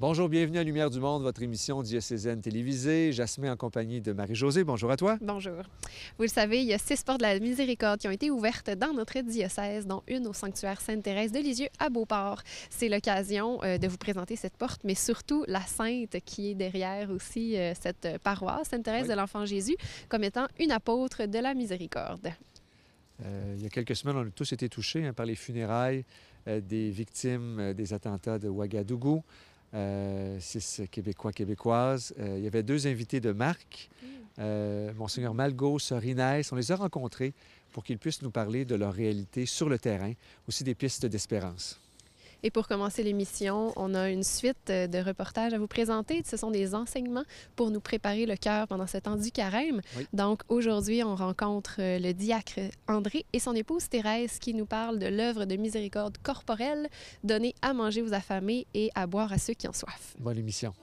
Bonjour, bienvenue à Lumière du Monde, votre émission diocésaine télévisée. Jasmin en compagnie de Marie-Josée. Bonjour à toi. Bonjour. Vous le savez, il y a 6 portes de la Miséricorde qui ont été ouvertes dans notre diocèse, dont une au sanctuaire Sainte-Thérèse de Lisieux à Beauport. C'est l'occasion de vous présenter cette porte, mais surtout la sainte qui est derrière aussi cette paroisse, Sainte-Thérèse de l'Enfant Jésus, comme étant une apôtre de la Miséricorde. Il y a quelques semaines, on a tous été touchés par les funérailles des victimes des attentats de Ouagadougou. 6 Québécois, Québécoises. Il y avait 2 invités de marque, Monseigneur Malgaud, Sœur Inès. On les a rencontrés pour qu'ils puissent nous parler de leur réalité sur le terrain, aussi des pistes d'espérance. Et pour commencer l'émission, on a une suite de reportages à vous présenter. Ce sont des enseignements pour nous préparer le cœur pendant ce temps du carême. Oui. Donc aujourd'hui, on rencontre le diacre André et son épouse Thérèse qui nous parlent de l'œuvre de miséricorde corporelle, donner à manger aux affamés et à boire à ceux qui ont soif. Bonne émission.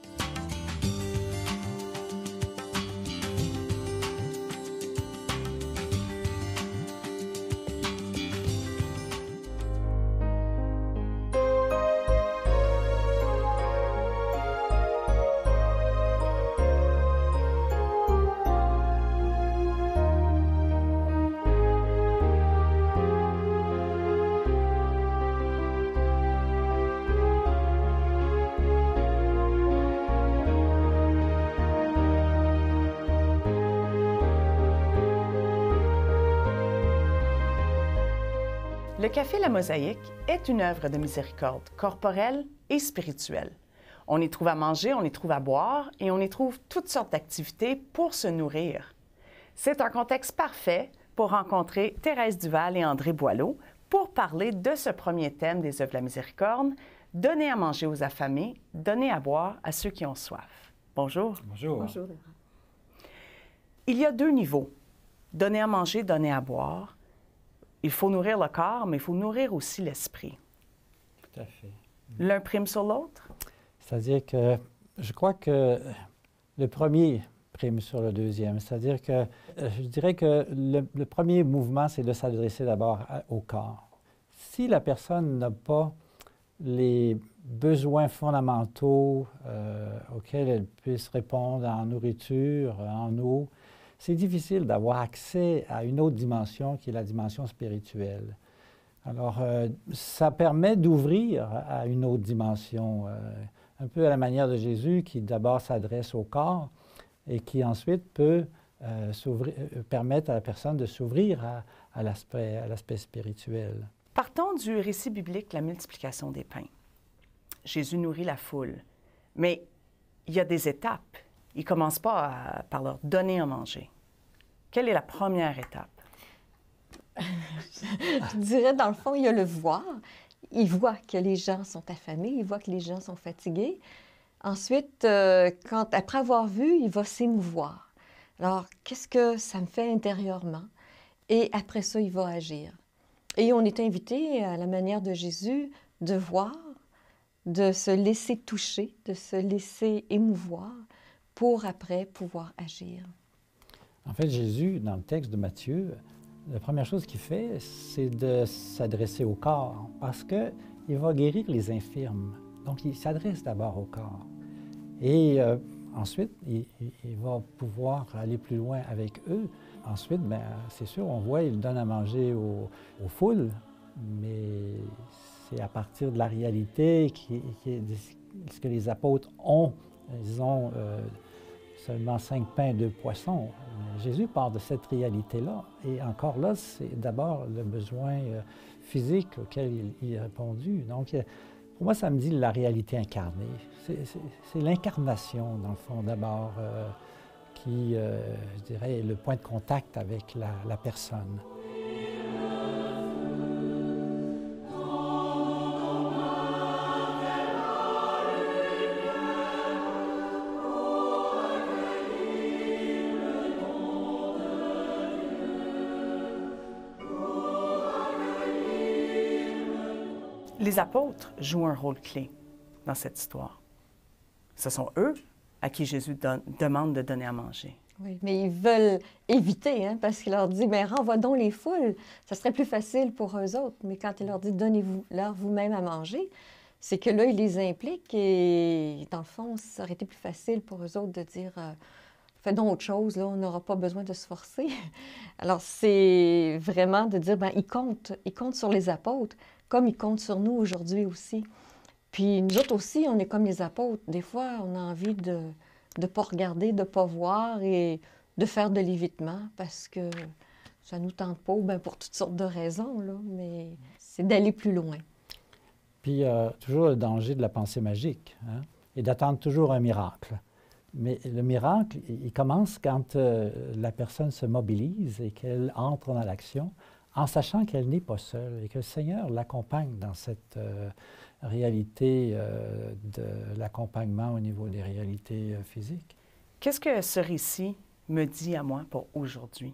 Le Café La Mosaïque est une œuvre de miséricorde corporelle et spirituelle. On y trouve à manger, on y trouve à boire et on y trouve toutes sortes d'activités pour se nourrir. C'est un contexte parfait pour rencontrer Thérèse Duval et André Boileau pour parler de ce premier thème des œuvres de la miséricorde, donner à manger aux affamés, donner à boire à ceux qui ont soif. Bonjour. Bonjour. Bonjour. Il y a 2 niveaux, donner à manger, donner à boire. Il faut nourrir le corps, mais il faut nourrir aussi l'esprit. Tout à fait. L'un prime sur l'autre? C'est-à-dire que je crois que le premier prime sur le deuxième. C'est-à-dire que je dirais que le premier mouvement, c'est de s'adresser d'abord au corps. Si la personne n'a pas les besoins fondamentaux auxquels elle puisse répondre en nourriture, en eau, c'est difficile d'avoir accès à une autre dimension qui est la dimension spirituelle. Alors, ça permet d'ouvrir à une autre dimension, un peu à la manière de Jésus qui d'abord s'adresse au corps et qui ensuite peut permettre à la personne de s'ouvrir à l'aspect spirituel. Partons du récit biblique, la multiplication des pains. Jésus nourrit la foule, mais il y a des étapes. Il ne commence pas par leur donner à manger. Quelle est la première étape? Je dirais, dans le fond, il y a le voir. Il voit que les gens sont affamés, il voit que les gens sont fatigués. Ensuite, après avoir vu, il va s'émouvoir. Alors, qu'est-ce que ça me fait intérieurement? Et après ça, il va agir. Et on est invité, à la manière de Jésus, de voir, de se laisser toucher, de se laisser émouvoir, pour après pouvoir agir. En fait, Jésus, dans le texte de Matthieu, la première chose qu'il fait, c'est de s'adresser au corps, parce qu'il va guérir les infirmes. Donc, il s'adresse d'abord au corps. Et ensuite, il va pouvoir aller plus loin avec eux. Ensuite, bien, c'est sûr, on voit, il donne à manger aux foules, mais c'est à partir de la réalité ce que les apôtres ont. Ils ont seulement 5 pains et 2 poissons. Jésus part de cette réalité-là. Et encore là, c'est d'abord le besoin physique auquel il a répondu. Donc, pour moi, ça me dit la réalité incarnée. C'est l'incarnation, dans le fond, d'abord, qui, je dirais, est le point de contact avec la personne. Les apôtres jouent un rôle clé dans cette histoire. Ce sont eux à qui Jésus demande de donner à manger. Oui, mais ils veulent éviter, parce qu'il leur dit, mais renvoie donc les foules, ça serait plus facile pour eux autres. Mais quand il leur dit, donnez-vous-leur vous-même à manger, c'est que là, il les implique et dans le fond, ça aurait été plus facile pour eux autres de dire fais donc autre chose, là, on n'aura pas besoin de se forcer. Alors, c'est vraiment de dire, bien, il compte sur les apôtres, comme il compte sur nous aujourd'hui aussi. Puis nous autres aussi, on est comme les apôtres. Des fois, on a envie de ne pas regarder, de ne pas voir et de faire de l'évitement parce que ça ne nous tente pas, bien, pour toutes sortes de raisons, là, mais c'est d'aller plus loin. Puis il y a toujours le danger de la pensée magique, hein, et d'attendre toujours un miracle. Mais le miracle, il commence quand la personne se mobilise et qu'elle entre dans l'action, en sachant qu'elle n'est pas seule et que le Seigneur l'accompagne dans cette réalité de l'accompagnement au niveau des réalités physiques. Qu'est-ce que ce récit me dit à moi pour aujourd'hui?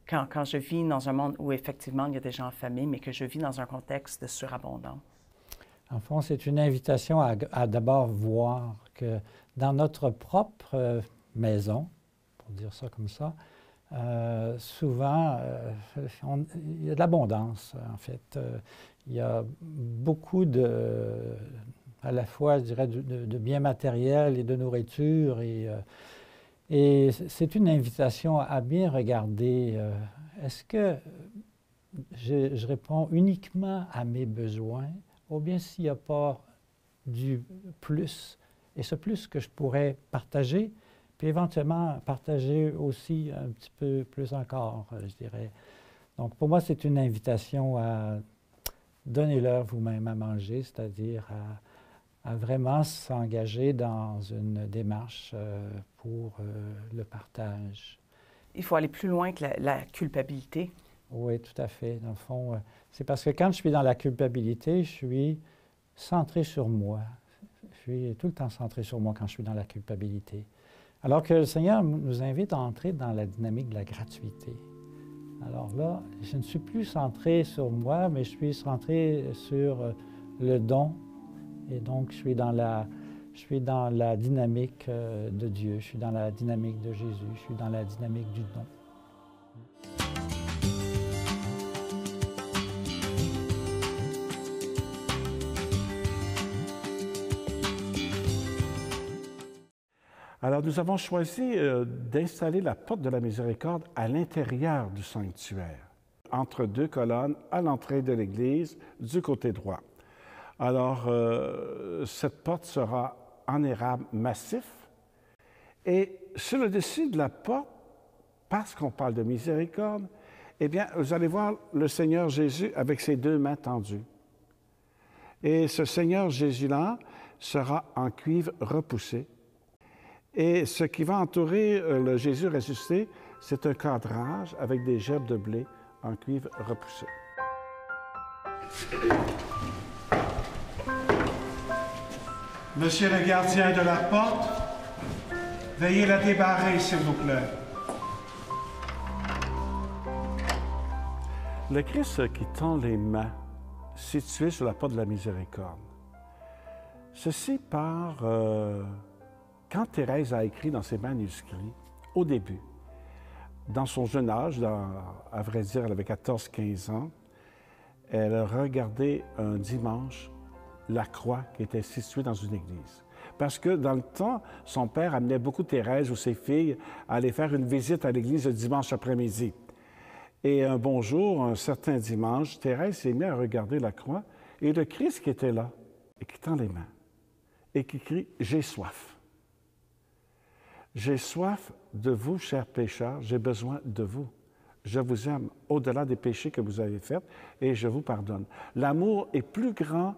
Quand je vis dans un monde où effectivement il y a des gens en famille, mais que je vis dans un contexte de surabondance. En fond, c'est une invitation à d'abord voir que dans notre propre maison, pour dire ça comme ça, souvent, il y a de l'abondance, en fait. Il y a beaucoup à la fois, je dirais, de biens matériels et de nourriture. Et c'est une invitation à bien regarder, est-ce que je réponds uniquement à mes besoins, ou bien s'il n'y a pas du plus, et ce plus que je pourrais partager, puis éventuellement partager aussi un petit peu plus encore, je dirais. Donc pour moi, c'est une invitation à donner-leur vous-même à manger, c'est-à-dire à vraiment s'engager dans une démarche pour le partage. Il faut aller plus loin que la culpabilité. Oui, tout à fait. Dans le fond, c'est parce que quand je suis dans la culpabilité, je suis centré sur moi. Je suis tout le temps centré sur moi quand je suis dans la culpabilité. Alors que le Seigneur nous invite à entrer dans la dynamique de la gratuité. Alors là, je ne suis plus centré sur moi, mais je suis centré sur le don. Et donc, je suis dans la dynamique de Dieu, je suis dans la dynamique de Jésus, je suis dans la dynamique du don. Alors, nous avons choisi d'installer la porte de la miséricorde à l'intérieur du sanctuaire, entre deux colonnes à l'entrée de l'église du côté droit. Alors, cette porte sera en érable massif et sur le dessus de la porte, parce qu'on parle de miséricorde, eh bien, vous allez voir le Seigneur Jésus avec ses deux mains tendues. Et ce Seigneur Jésus-là sera en cuivre repoussé. Et ce qui va entourer le Jésus ressuscité, c'est un cadrage avec des gerbes de blé en cuivre repoussé. Monsieur le gardien de la porte, veuillez la débarrer, s'il vous plaît. Le Christ qui tend les mains, situé sur la porte de la miséricorde. Ceci part quand Thérèse a écrit dans ses manuscrits, au début, dans son jeune âge, à vrai dire, elle avait 14-15 ans, elle regardait un dimanche la croix qui était située dans une église. Parce que dans le temps, son père amenait beaucoup Thérèse ou ses filles à aller faire une visite à l'église le dimanche après-midi. Et un bon jour, un certain dimanche, Thérèse s'est mise à regarder la croix et le Christ qui était là, et qui tend les mains, et qui crie « J'ai soif ». J'ai soif de vous, chers pécheurs, j'ai besoin de vous. Je vous aime au-delà des péchés que vous avez faits et je vous pardonne. L'amour est plus grand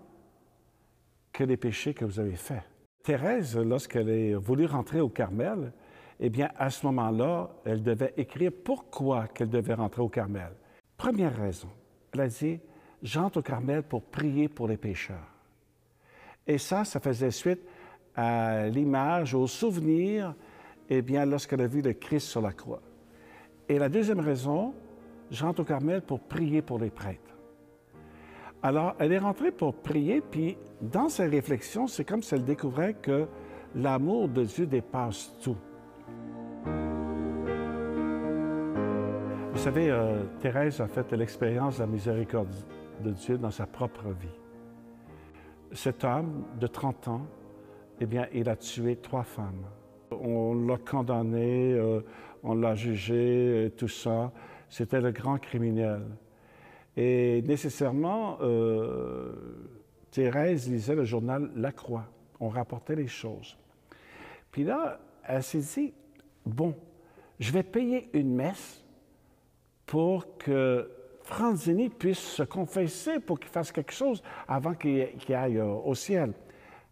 que les péchés que vous avez faits. Thérèse, lorsqu'elle a voulu rentrer au Carmel, eh bien, à ce moment-là, elle devait écrire pourquoi qu'elle devait rentrer au Carmel. Première raison, elle a dit « J'entre au Carmel pour prier pour les pécheurs ». Et ça faisait suite à l'image, au souvenir, eh bien, lorsqu'elle a vu le Christ sur la croix. Et la deuxième raison, j'entre au Carmel pour prier pour les prêtres. Alors, elle est rentrée pour prier, puis dans ses réflexions, c'est comme si elle découvrait que l'amour de Dieu dépasse tout. Vous savez, Thérèse a fait l'expérience de la miséricorde de Dieu dans sa propre vie. Cet homme de 30 ans, eh bien, il a tué 3 femmes. On l'a condamné, on l'a jugé, tout ça. C'était le grand criminel. Et nécessairement, Thérèse lisait le journal La Croix. On rapportait les choses. Puis là, elle s'est dit, bon, je vais payer une messe pour que Franzini puisse se confesser, pour qu'il fasse quelque chose avant qu'il aille au ciel.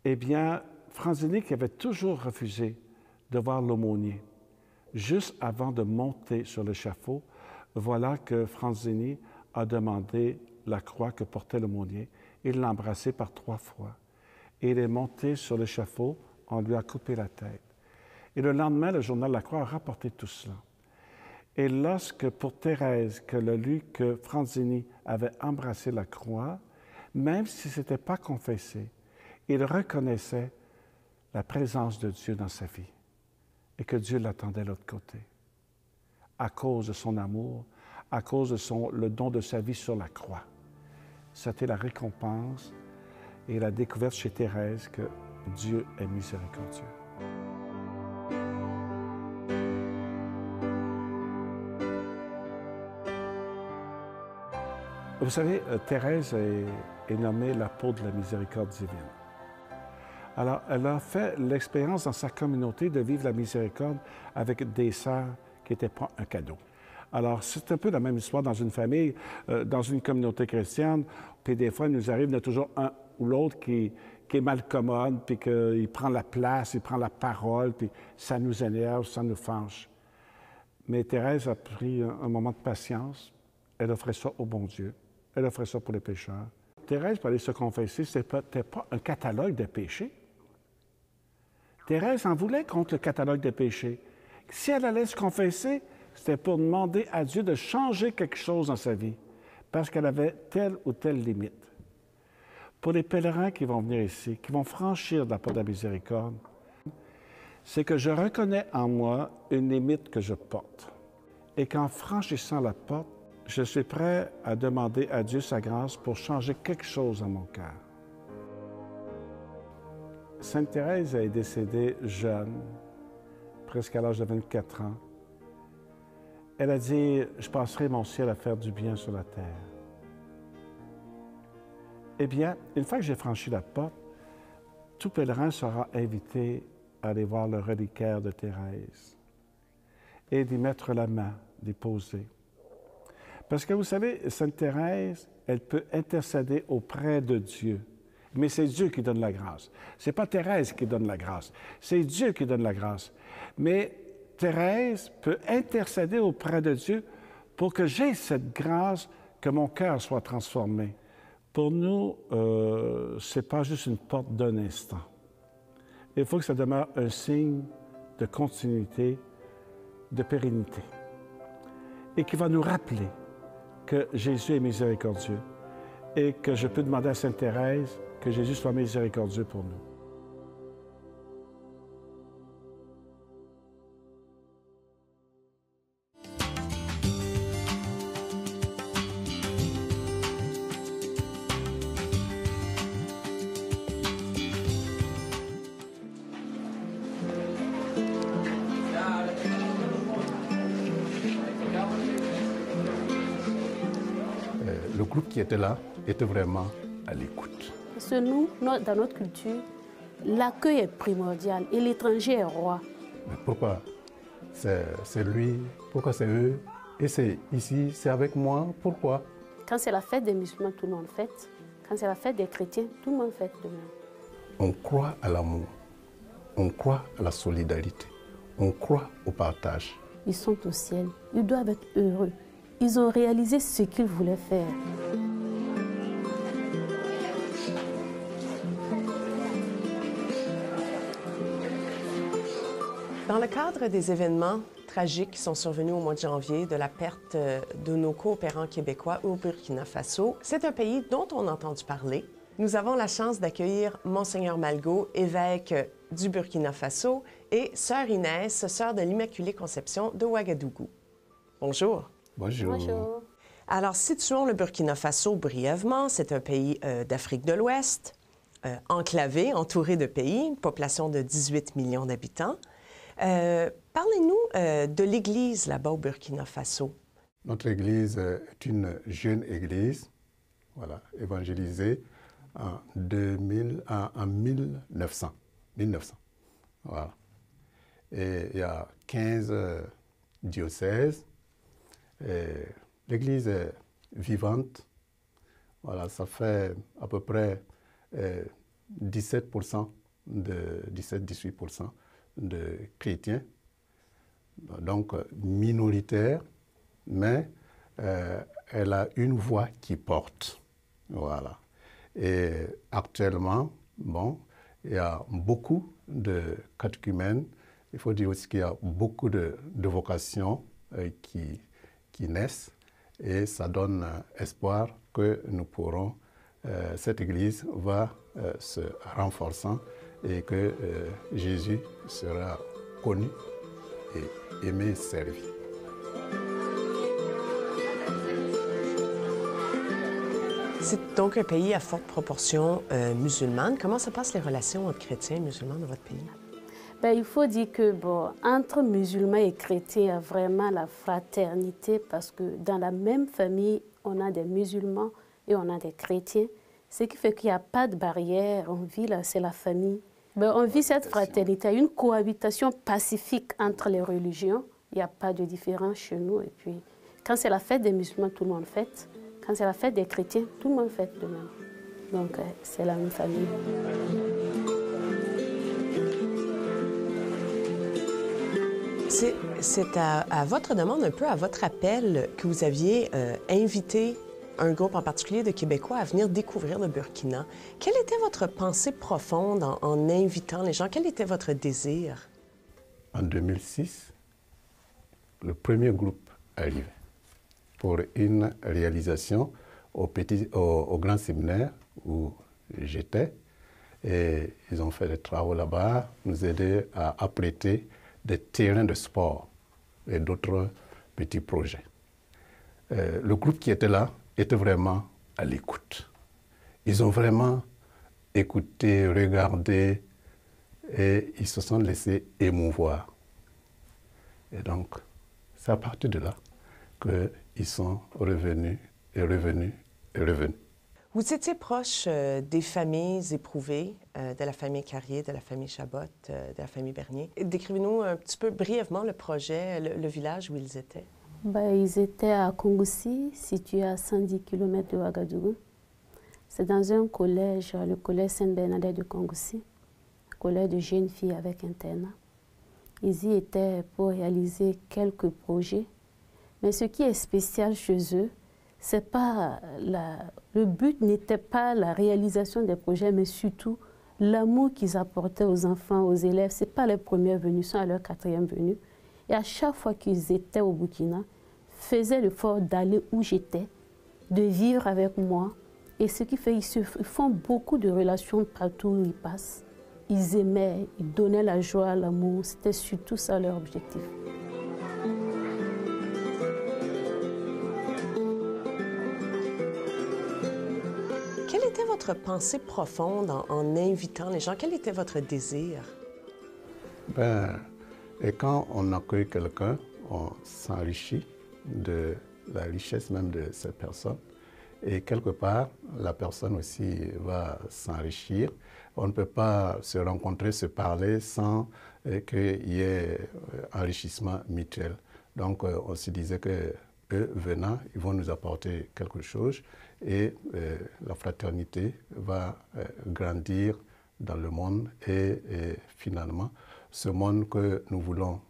Eh bien, Franzini, qui avait toujours refusé de voir l'aumônier, juste avant de monter sur l'échafaud, voilà que Franzini a demandé la croix que portait l'aumônier. Il l'a embrassé par 3 fois. Et il est monté sur l'échafaud, on lui a coupé la tête. Et le lendemain, le journal La Croix a rapporté tout cela. Et lorsque, pour Thérèse, qu'elle a lu que Franzini avait embrassé la croix, même si ce n'était pas confessé, il reconnaissait la présence de Dieu dans sa vie et que Dieu l'attendait de l'autre côté. À cause de son amour, à cause de le don de sa vie sur la croix. C'était la récompense et la découverte chez Thérèse que Dieu est miséricordieux. Vous savez, Thérèse est nommée l'apôtre de la miséricorde divine. Alors, elle a fait l'expérience dans sa communauté de vivre la miséricorde avec des sœurs qui n'étaient pas un cadeau. Alors, c'est un peu la même histoire dans une famille, dans une communauté chrétienne, puis des fois, il nous arrive, il y a toujours un ou l'autre qui est mal commode, puis qu'il prend la place, il prend la parole, puis ça nous énerve, ça nous fâche. Mais Thérèse a pris un moment de patience, elle offrait ça au bon Dieu, elle offrait ça pour les pécheurs. Thérèse, pour aller se confesser, ce n'était pas un catalogue de péchés. Thérèse en voulait contre le catalogue des péchés. Si elle allait se confesser, c'était pour demander à Dieu de changer quelque chose dans sa vie, parce qu'elle avait telle ou telle limite. Pour les pèlerins qui vont venir ici, qui vont franchir la porte de la miséricorde, c'est que je reconnais en moi une limite que je porte. Et qu'en franchissant la porte, je suis prêt à demander à Dieu sa grâce pour changer quelque chose dans mon cœur. Sainte Thérèse est décédée jeune, presque à l'âge de 24 ans. Elle a dit, « Je passerai mon ciel à faire du bien sur la terre. » Eh bien, une fois que j'ai franchi la porte, tout pèlerin sera invité à aller voir le reliquaire de Thérèse et d'y mettre la main, d'y poser. Parce que vous savez, Sainte Thérèse, elle peut intercéder auprès de Dieu. Mais c'est Dieu qui donne la grâce. Ce n'est pas Thérèse qui donne la grâce, c'est Dieu qui donne la grâce. Mais Thérèse peut intercéder auprès de Dieu pour que j'ai cette grâce, que mon cœur soit transformé. Pour nous, ce n'est pas juste une porte d'un instant. Il faut que ça demeure un signe de continuité, de pérennité, et qui va nous rappeler que Jésus est miséricordieux et que je peux demander à Sainte Thérèse que Jésus soit miséricordieux pour nous. Le groupe qui était là était vraiment à l'écoute. Parce que nous, dans notre culture, l'accueil est primordial et l'étranger est roi. Mais pourquoi c'est lui? Pourquoi c'est eux? Et c'est ici, c'est avec moi? Pourquoi? Quand c'est la fête des musulmans, tout le monde fête. Quand c'est la fête des chrétiens, tout le monde fête de même. On croit à l'amour, on croit à la solidarité, on croit au partage. Ils sont au ciel, ils doivent être heureux. Ils ont réalisé ce qu'ils voulaient faire. Dans le cadre des événements tragiques qui sont survenus au mois de janvier, de la perte de nos coopérants québécois au Burkina Faso, c'est un pays dont on a entendu parler. Nous avons la chance d'accueillir Monseigneur Malgaud, évêque du Burkina Faso, et Sœur Inès, sœur de l'Immaculée Conception de Ouagadougou. Bonjour. Bonjour. Bonjour. Alors, situons le Burkina Faso brièvement. C'est un pays d'Afrique de l'Ouest. enclavé, entouré de pays, une population de 18 millions d'habitants. Parlez-nous de l'Église là-bas au Burkina Faso. Notre Église est une jeune Église, voilà, évangélisée en 1900. Voilà. Et il y a 15 diocèses. L'Église est vivante. Voilà, ça fait à peu près 17%, 17-18% de chrétiens, donc minoritaire, mais elle a une voix qui porte. Voilà. Et actuellement, bon, il y a beaucoup de catéchumènes. Il faut dire aussi qu'il y a beaucoup de vocations qui naissent et ça donne espoir que nous pourrons, cette Église va se renforçant et que Jésus sera connu et aimé, servi. C'est donc un pays à forte proportion musulmane. Comment se passent les relations entre chrétiens et musulmans dans votre pays? Bien, il faut dire que entre musulmans et chrétiens, il y a vraiment la fraternité parce que dans la même famille, on a des musulmans et on a des chrétiens. Ce qui fait qu'il n'y a pas de barrière. On vit là, c'est la famille. Ben, on vit cette fraternité, une cohabitation pacifique entre les religions. Il n'y a pas de différence chez nous. Et puis, quand c'est la fête des musulmans, tout le monde fête. Quand c'est la fête des chrétiens, tout le monde fête de même. Donc, c'est la même famille. C'est à votre demande, un peu à votre appel, que vous aviez invité un groupe en particulier de Québécois à venir découvrir le Burkina. Quelle était votre pensée profonde en invitant les gens? Quel était votre désir? En 2006, le premier groupe arrivait pour une réalisation au grand séminaire où j'étais. Et ils ont fait des travaux là-bas, nous aider à apprêter des terrains de sport et d'autres petits projets. Le groupe qui était là était vraiment à l'écoute. Ils ont vraiment écouté, regardé et ils se sont laissés émouvoir. Et donc, c'est à partir de là qu'ils sont revenus et revenus et revenus. Vous étiez proche des familles éprouvées, de la famille Carrier, de la famille Chabot, de la famille Bernier. Décrivez-nous un petit peu brièvement le projet, le village où ils étaient. Ben, ils étaient à Kongoussi, situé à 110 km de Ouagadougou. C'est dans un collège, le collège Sainte-Bernadette de Kongoussi, collège de jeunes filles avec internat. Ils y étaient pour réaliser quelques projets. Mais ce qui est spécial chez eux, c'est pas le but n'était pas la réalisation des projets, mais surtout l'amour qu'ils apportaient aux enfants, aux élèves. Ce n'est pas leur première venue, ils sont à leur 4e venue. Et à chaque fois qu'ils étaient au Burkina, faisaient l'effort d'aller où j'étais, de vivre avec moi. Et ce qui fait qu'ils font beaucoup de relations partout où ils passent. Ils aimaient, ils donnaient la joie, l'amour. C'était surtout ça leur objectif. Quelle était votre pensée profonde en invitant les gens? Quel était votre désir? Et quand on accueille quelqu'un, on s'enrichit de la richesse même de cette personne. Et quelque part, la personne aussi va s'enrichir. On ne peut pas se rencontrer, se parler sans qu'il y ait enrichissement mutuel. Donc, on se disait que eux venant, ils vont nous apporter quelque chose et la fraternité va grandir dans le monde et finalement, ce monde que nous voulons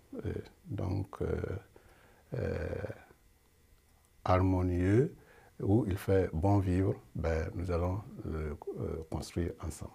harmonieux, où il fait bon vivre, nous allons le construire ensemble.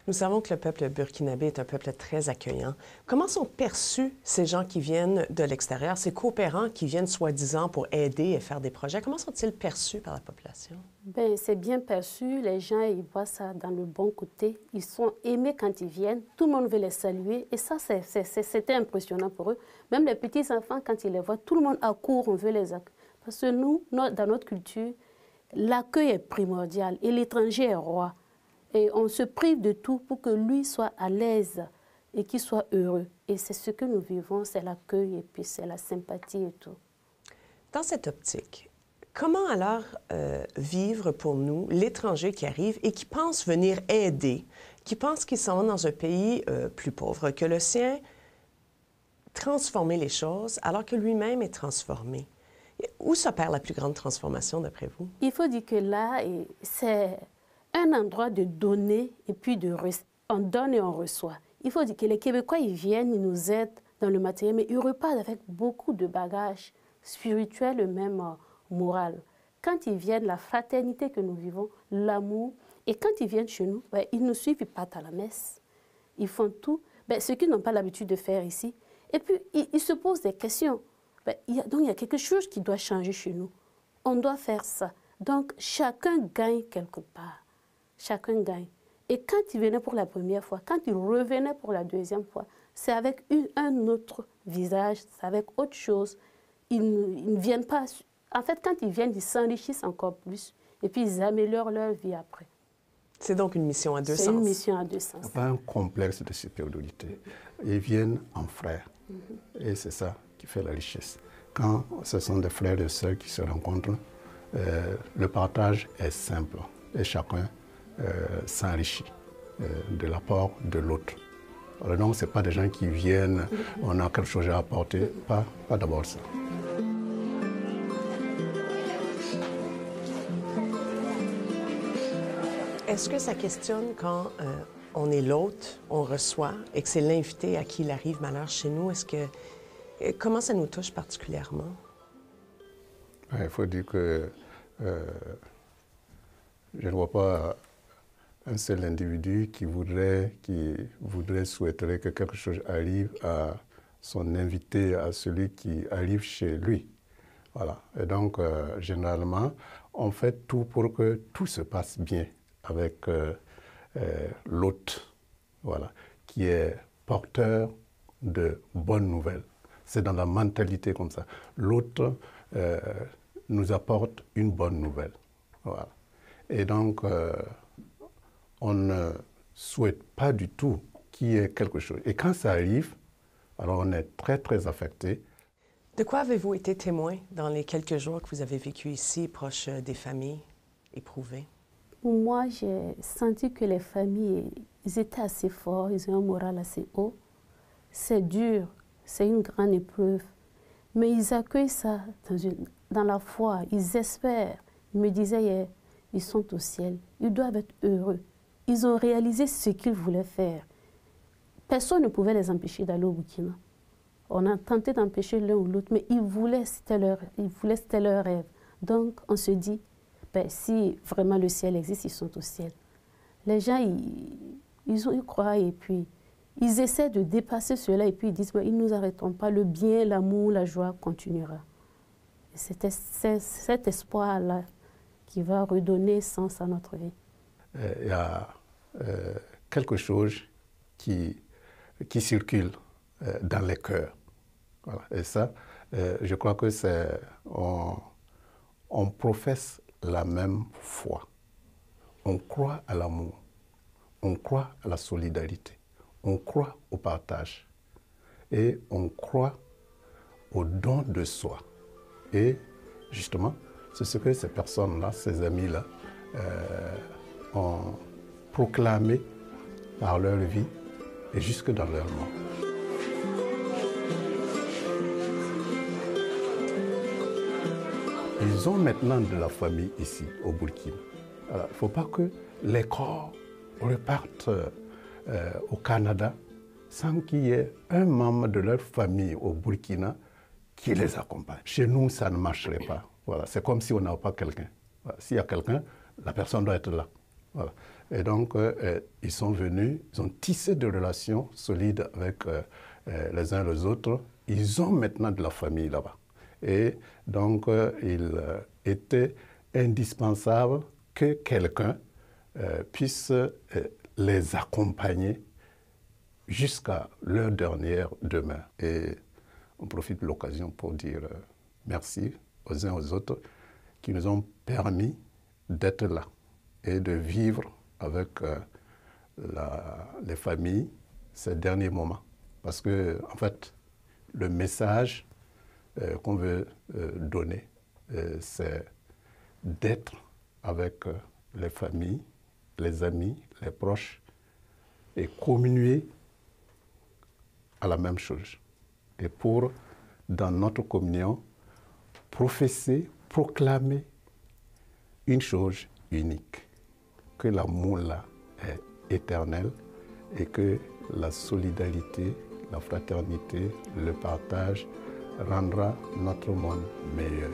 Nous savons que le peuple burkinabé est un peuple très accueillant. Comment sont perçus ces gens qui viennent de l'extérieur, ces coopérants qui viennent soi-disant pour aider et faire des projets? Comment sont-ils perçus par la population? Bien, c'est bien perçu. Les gens, ils voient ça dans le bon côté. Ils sont aimés quand ils viennent. Tout le monde veut les saluer. Et ça, c'était impressionnant pour eux. Même les petits-enfants, quand ils les voient, tout le monde accourt, on veut les accueillir. Parce que nous, dans notre culture, l'accueil est primordial et l'étranger est roi. Et on se prive de tout pour que lui soit à l'aise et qu'il soit heureux. Et c'est ce que nous vivons, c'est l'accueil et puis c'est la sympathie et tout. Dans cette optique, comment alors vivre pour nous l'étranger qui arrive et qui pense venir aider, qui pense qu'il s'en va dans un pays plus pauvre que le sien, transformer les choses alors que lui-même est transformé? Où s'opère la plus grande transformation d'après vous? Il faut dire que là, c'est un endroit de donner et puis on donne et on reçoit. Il faut dire que les Québécois, ils viennent, ils nous aident dans le matériel, mais ils repartent avec beaucoup de bagages spirituels et même moral. Quand ils viennent, la fraternité que nous vivons, l'amour, et quand ils viennent chez nous, ils nous suivent, ils partent à la messe. Ils font tout, ce qu'ils n'ont pas l'habitude de faire ici. Et puis, ils se posent des questions. Donc, il y a quelque chose qui doit changer chez nous. On doit faire ça. Donc, chacun gagne quelque part. Chacun gagne. Et quand ils venaient pour la première fois, quand ils revenaient pour la deuxième fois, c'est avec un autre visage, c'est avec autre chose. Ils ne viennent pas... En fait, quand ils viennent, ils s'enrichissent encore plus. Et puis, ils améliorent leur vie après. C'est donc une mission à deux sens. C'est une mission à deux sens. Il n'y a pas un complexe de supériorité. Ils viennent en frères. Et c'est ça qui fait la richesse. Quand ce sont des frères et sœurs qui se rencontrent, le partage est simple. Et chacun s'enrichit de l'apport de l'autre. Alors donc, ce n'est pas des gens qui viennent, on a quelque chose à apporter, pas d'abord ça. Est-ce que ça questionne quand on est l'hôte, on reçoit, et que c'est l'invité à qui il arrive malheur chez nous? Comment ça nous touche particulièrement? Il faut dire que je ne vois pas un seul individu qui voudrait, souhaiterait que quelque chose arrive à son invité, à celui qui arrive chez lui. Voilà. Et donc, généralement, on fait tout pour que tout se passe bien avec l'hôte, voilà, qui est porteur de bonnes nouvelles. C'est dans la mentalité comme ça. L'hôte nous apporte une bonne nouvelle. Voilà. Et donc, on ne souhaite pas du tout qu'il y ait quelque chose. Et quand ça arrive, alors on est très, très affecté. De quoi avez-vous été témoin dans les quelques jours que vous avez vécu ici, proche des familles éprouvées? Pour moi, j'ai senti que les familles, ils étaient assez forts, ils ont un moral assez haut. C'est dur, c'est une grande épreuve. Mais ils accueillent ça dans la foi, ils espèrent. Ils me disaient hier, ils sont au ciel, ils doivent être heureux. Ils ont réalisé ce qu'ils voulaient faire. Personne ne pouvait les empêcher d'aller au Burkina. On a tenté d'empêcher l'un ou l'autre, mais ils voulaient, c'était leur rêve. Donc, on se dit, si vraiment le ciel existe, ils sont au ciel. Les gens, ils croient et puis ils essaient de dépasser cela et puis ils disent, ils ne nous arrêteront pas, le bien, l'amour, la joie continuera. C'est cet espoir-là qui va redonner sens à notre vie. Il y a quelque chose qui circule dans les cœurs. Voilà. Et ça, je crois que c'est... On professe la même foi. On croit à l'amour. On croit à la solidarité. On croit au partage. Et on croit au don de soi. Et justement, c'est ce que ces personnes-là, ces amis-là, ont proclamé par leur vie et jusque dans leur mort. Ils ont maintenant de la famille ici, au Burkina. Alors, il ne faut pas que les corps repartent au Canada sans qu'il y ait un membre de leur famille au Burkina qui les accompagne. Chez nous, ça ne marcherait pas. Voilà. C'est comme si on n'a pas quelqu'un. Voilà. S'il y a quelqu'un, la personne doit être là. Voilà. Et donc, ils sont venus, ils ont tissé des relations solides avec les uns les autres. Ils ont maintenant de la famille là-bas. Et donc, il était indispensable que quelqu'un puisse les accompagner jusqu'à leur dernière demeure. Et on profite de l'occasion pour dire merci aux uns aux autres qui nous ont permis d'être là et de vivre avec les familles ces derniers moments. Parce que, en fait, le message qu'on veut donner, c'est d'être avec les familles, les amis, les proches, et communier à la même chose. Et pour, dans notre communion, professer, proclamer une chose unique, que l'amour-là est éternel et que la solidarité, la fraternité, le partage rendra notre monde meilleur.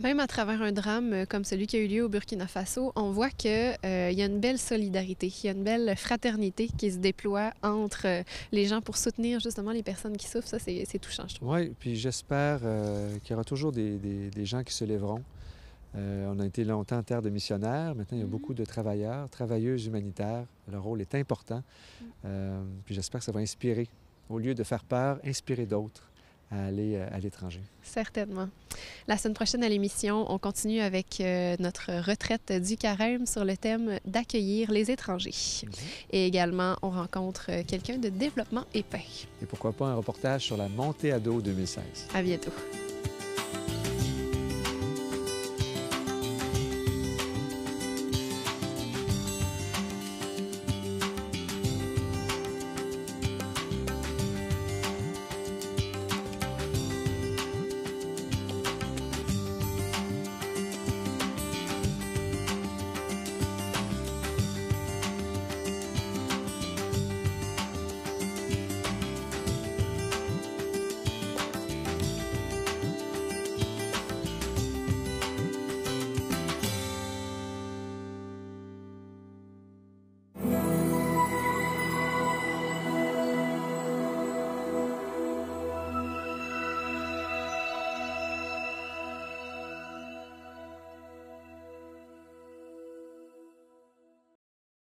Même à travers un drame comme celui qui a eu lieu au Burkina Faso, on voit qu'il y a une belle solidarité, il y a une belle fraternité qui se déploie entre les gens pour soutenir justement les personnes qui souffrent. Ça, c'est touchant, je trouve. Oui, puis j'espère qu'il y aura toujours des gens qui se lèveront. On a été longtemps terre de missionnaires. Maintenant, il y a beaucoup de travailleurs, travailleuses humanitaires. Leur rôle est important. Puis j'espère que ça va inspirer. Au lieu de faire peur, inspirer d'autres à aller à l'étranger. Certainement. La semaine prochaine à l'émission, on continue avec notre retraite du carême sur le thème d'accueillir les étrangers. Et également, on rencontre quelqu'un de développement et paix. Et pourquoi pas un reportage sur la montée à dos 2016. À bientôt.